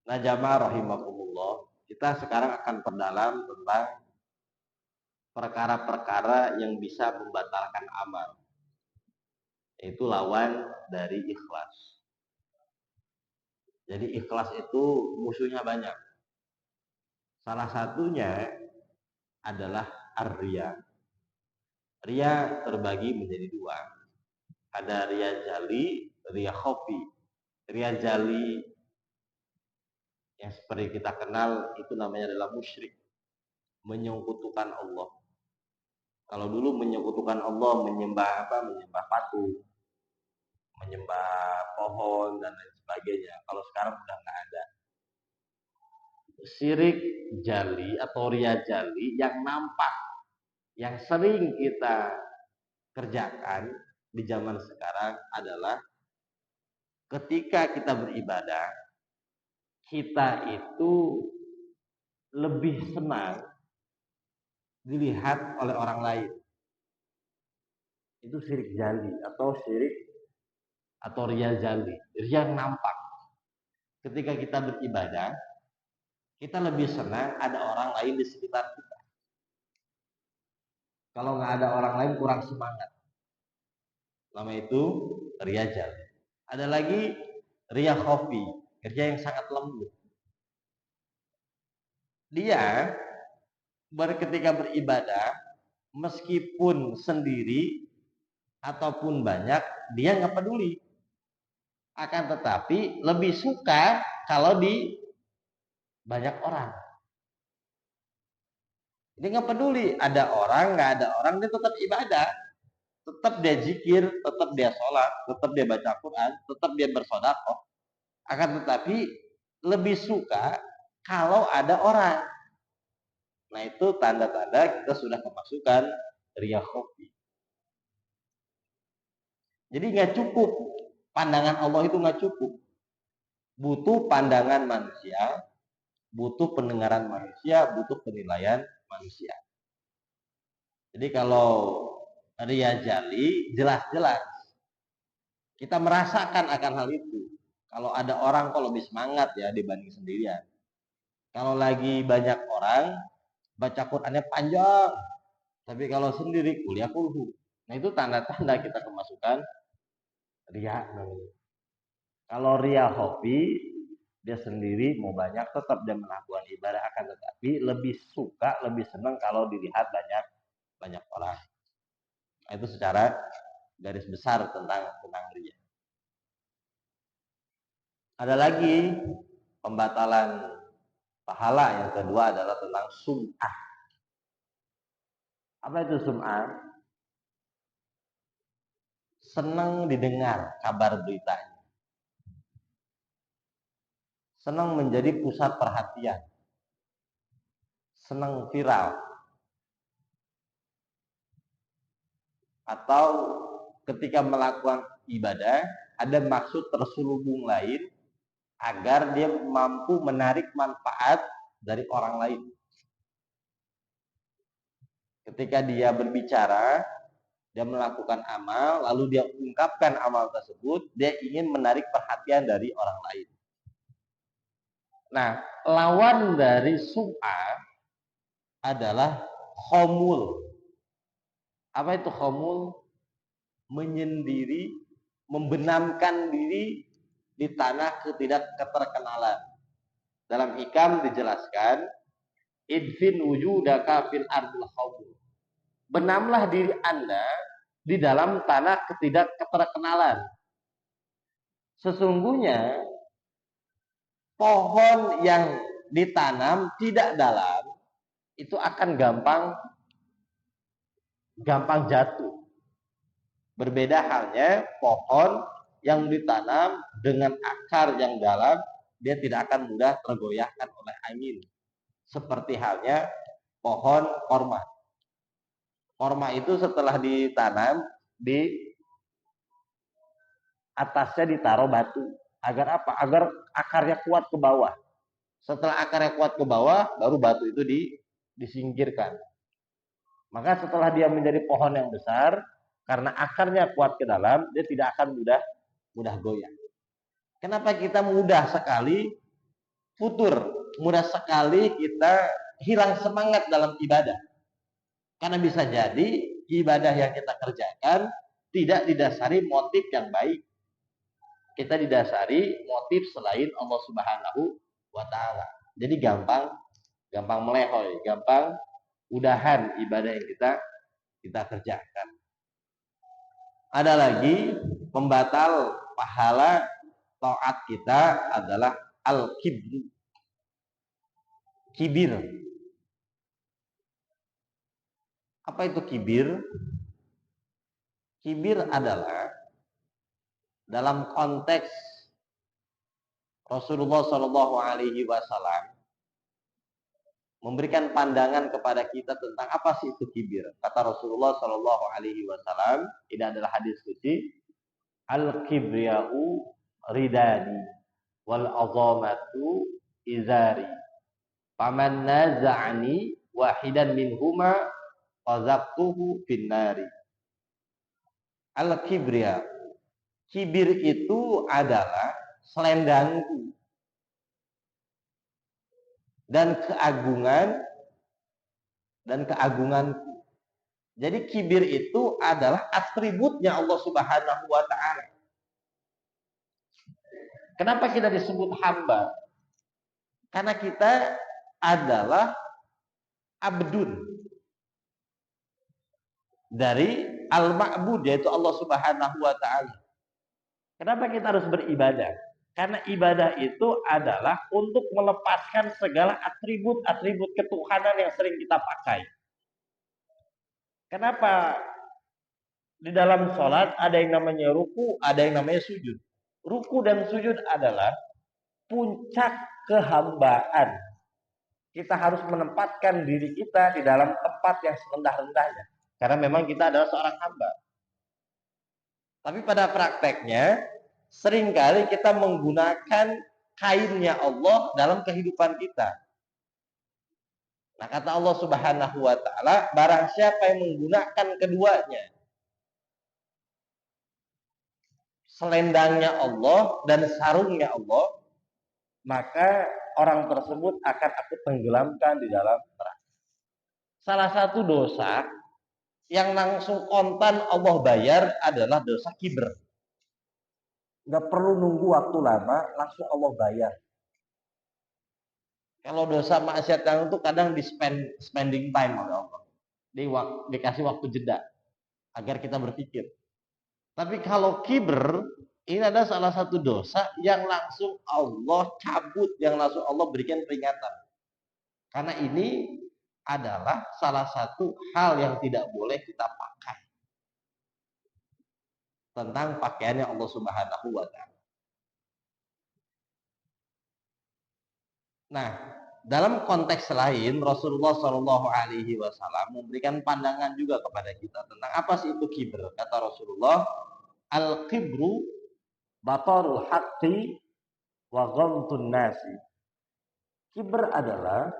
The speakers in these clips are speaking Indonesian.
Nah, jamaah rahimakumullah, kita sekarang akan perdalam tentang perkara-perkara yang bisa membatalkan amal, yaitu lawan dari ikhlas. Jadi ikhlas itu musuhnya banyak. Salah satunya adalah ar-riya. Riya terbagi menjadi dua. Ada riya jali, riya khafi. Riya jali yang seperti kita kenal itu namanya adalah musyrik, menyekutukan Allah. Kalau dulu menyekutukan Allah, menyembah apa? Menyembah patung, menyembah pohon dan lain sebagainya. Kalau sekarang udah nggak ada. Syirik jali atau riya jali yang nampak, yang sering kita kerjakan di zaman sekarang adalah ketika kita beribadah, kita itu lebih senang dilihat oleh orang lain. Itu syirik jali atau syirik atau riya jali, riya yang nampak. Ketika kita beribadah, kita lebih senang ada orang lain di sekitar kita. Kalau nggak ada orang lain kurang semangat. Nama itu riya jali. Ada lagi riya khafi, kerja yang sangat lembut. Dia ketika beribadah, meskipun sendiri ataupun banyak, dia nggak peduli. Akan tetapi lebih suka kalau di banyak orang. Dia nggak peduli ada orang, nggak ada orang, dia tetap ibadah, tetap dia zikir, tetap dia sholat, tetap dia baca Quran, tetap dia bersedekah. Akan tetapi lebih suka kalau ada orang. Nah, itu tanda-tanda kita sudah kemasukan riya khafi. Jadi nggak cukup pandangan Allah, itu nggak cukup. Butuh pandangan manusia, butuh pendengaran manusia, butuh penilaian manusia. Jadi kalau riya jali jelas-jelas kita merasakan akan hal itu. Kalau ada orang kok lebih semangat ya dibanding sendirian. Kalau lagi banyak orang baca Qur'annya panjang, tapi kalau sendiri kuliah kulhu. Nah, itu tanda-tanda kita kemasukan riya. Kalau riya hobi, dia sendiri mau banyak tetap dia melakukan ibadah, akan tetapi lebih suka, lebih senang kalau dilihat banyak orang. Nah, itu secara garis besar tentang riya. Ada lagi pembatalan pahala yang kedua adalah tentang sum'ah. Apa itu sum'ah? Senang didengar kabar beritanya. Senang menjadi pusat perhatian. Senang viral. Atau ketika melakukan ibadah, ada maksud terselubung lain agar dia mampu menarik manfaat dari orang lain. Ketika dia berbicara, dia melakukan amal, lalu dia ungkapkan amal tersebut, dia ingin menarik perhatian dari orang lain. Nah, lawan dari sum'ah adalah khomul. Apa itu khomul? Menyendiri, membenamkan diri di tanah ketidakketerkenalan. Dalam hikam dijelaskan, idfin wujudaka fil ardil khomul. Benamlah diri Anda di dalam tanah ketidakketerkenalan. Sesungguhnya pohon yang ditanam tidak dalam itu akan gampang jatuh. Berbeda halnya pohon yang ditanam dengan akar yang dalam, dia tidak akan mudah tergoyahkan oleh angin. Seperti halnya pohon korma. Korma itu setelah ditanam, di atasnya ditaruh batu. Agar apa? Agar akarnya kuat ke bawah. Setelah akarnya kuat ke bawah, baru batu itu disingkirkan. Maka setelah dia menjadi pohon yang besar, karena akarnya kuat ke dalam, dia tidak akan mudah goyah. Kenapa kita mudah sekali futur, mudah sekali kita hilang semangat dalam ibadah. Karena bisa jadi ibadah yang kita kerjakan tidak didasari motif yang baik. Kita didasari motif selain Allah Subhanahu wa taala. Jadi gampang melehoy, gampang udahan ibadah yang kita kerjakan. Ada lagi pembatal pahala taat kita adalah al-kibr. Kibir. Apa itu kibir? Kibir adalah dalam konteks Rasulullah Shallallahu Alaihi Wasallam memberikan pandangan kepada kita tentang apa sih itu kibir. Kata Rasulullah Shallallahu Alaihi Wasallam, ini adalah hadis qudsi, al kibriyau ridani wal azamatu izari. Faman naza'ani wahidan minhuma qazaqtuhu finnari. Al kibriya. Kibir itu adalah selendangku dan keagunganku. Jadi kibir itu adalah atributnya Allah Subhanahu wa taala. Kenapa kita disebut hamba? Karena kita adalah abdun dari al-ma'bud, yaitu Allah Subhanahu wa taala. Kenapa kita harus beribadah? Karena ibadah itu adalah untuk melepaskan segala atribut-atribut ketuhanan yang sering kita pakai. Kenapa di dalam sholat ada yang namanya ruku, ada yang namanya sujud. Ruku dan sujud adalah puncak kehambaan. Kita harus menempatkan diri kita di dalam tempat yang serendah-rendahnya. Karena memang kita adalah seorang hamba. Tapi pada prakteknya, seringkali kita menggunakan kainnya Allah dalam kehidupan kita. Nah, kata Allah Subhanahu wa taala, barang siapa yang menggunakan keduanya, selendangnya Allah dan sarungnya Allah, maka orang tersebut akan aku tenggelamkan di dalam neraka. Salah satu dosa yang langsung kontan Allah bayar adalah dosa kibr. Nggak perlu nunggu waktu lama, langsung Allah bayar. Kalau dosa maksiat itu kadang di spending time oleh Allah. Dikasih waktu jeda agar kita berpikir. Tapi kalau kibr, ini adalah salah satu dosa yang langsung Allah cabut, yang langsung Allah berikan peringatan. Karena ini adalah salah satu hal yang tidak boleh kita pakai tentang pakaiannya Allah Subhanahu wa taala. Nah, dalam konteks lain Rasulullah Shallallahu Alaihi Wasallam memberikan pandangan juga kepada kita tentang apa sih itu kibr. Kata Rasulullah, al kibru batarul haqqi wa ghamtun nasi. Kibr adalah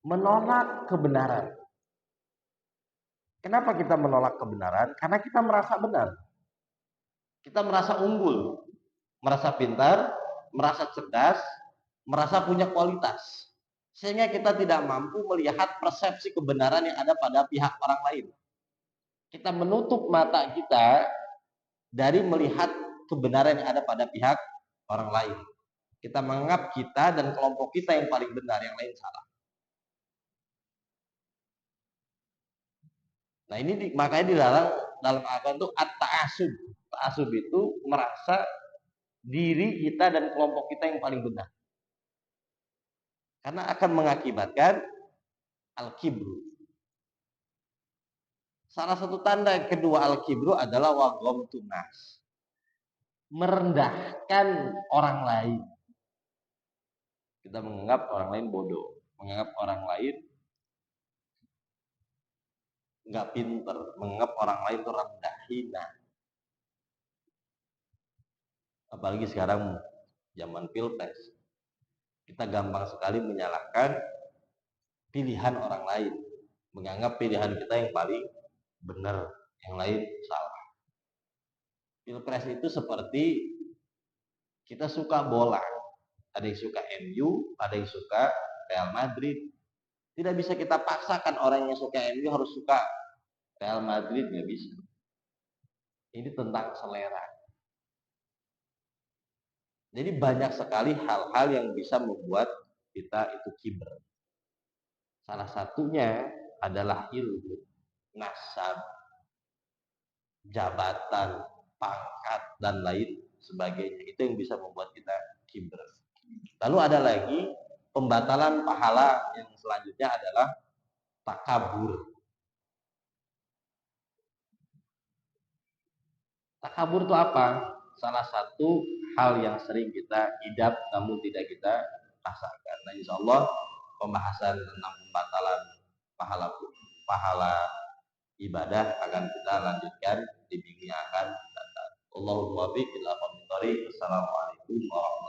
menolak kebenaran. Kenapa kita menolak kebenaran? Karena kita merasa benar. Kita merasa unggul, merasa pintar, merasa cerdas, merasa punya kualitas. Sehingga kita tidak mampu melihat persepsi kebenaran yang ada pada pihak orang lain. Kita menutup mata kita dari melihat kebenaran yang ada pada pihak orang lain. Kita menganggap kita dan kelompok kita yang paling benar, yang lain salah. Nah, ini makanya dilarang dalam Al-Quran itu at-ta'assub. Ta'assub itu merasa diri kita dan kelompok kita yang paling benar. Karena akan mengakibatkan al-kibru. Salah satu tanda yang kedua al-kibru adalah wa ghamtun nas. Merendahkan orang lain. Kita menganggap orang lain bodoh, menganggap orang lain nggak pinter, menganggap orang lain itu rendah, hina. Apalagi sekarang zaman pilpres, kita gampang sekali menyalahkan pilihan orang lain, menganggap pilihan kita yang paling benar, yang lain salah. Pilpres itu seperti kita suka bola, Ada yang suka MU, ada yang suka Real Madrid. Tidak bisa kita paksakan orang yang suka MU harus suka Real Madrid, nggak bisa. Ini tentang selera. Jadi banyak sekali hal-hal yang bisa membuat kita itu kiber. Salah satunya adalah ilmu, nasab, jabatan, pangkat, dan lain sebagainya. Itu yang bisa membuat kita kiber. Lalu ada lagi pembatalan pahala yang selanjutnya adalah takabur. Takabur itu apa? Salah satu hal yang sering kita idap namun tidak kita rasakan. Nah, insya Allah pembahasan tentang pembatalan pahala pahala ibadah akan kita lanjutkan di minggu yang akan datang. Allahumma biqil. Assalamualaikum warahmatullahi wabarakatuh.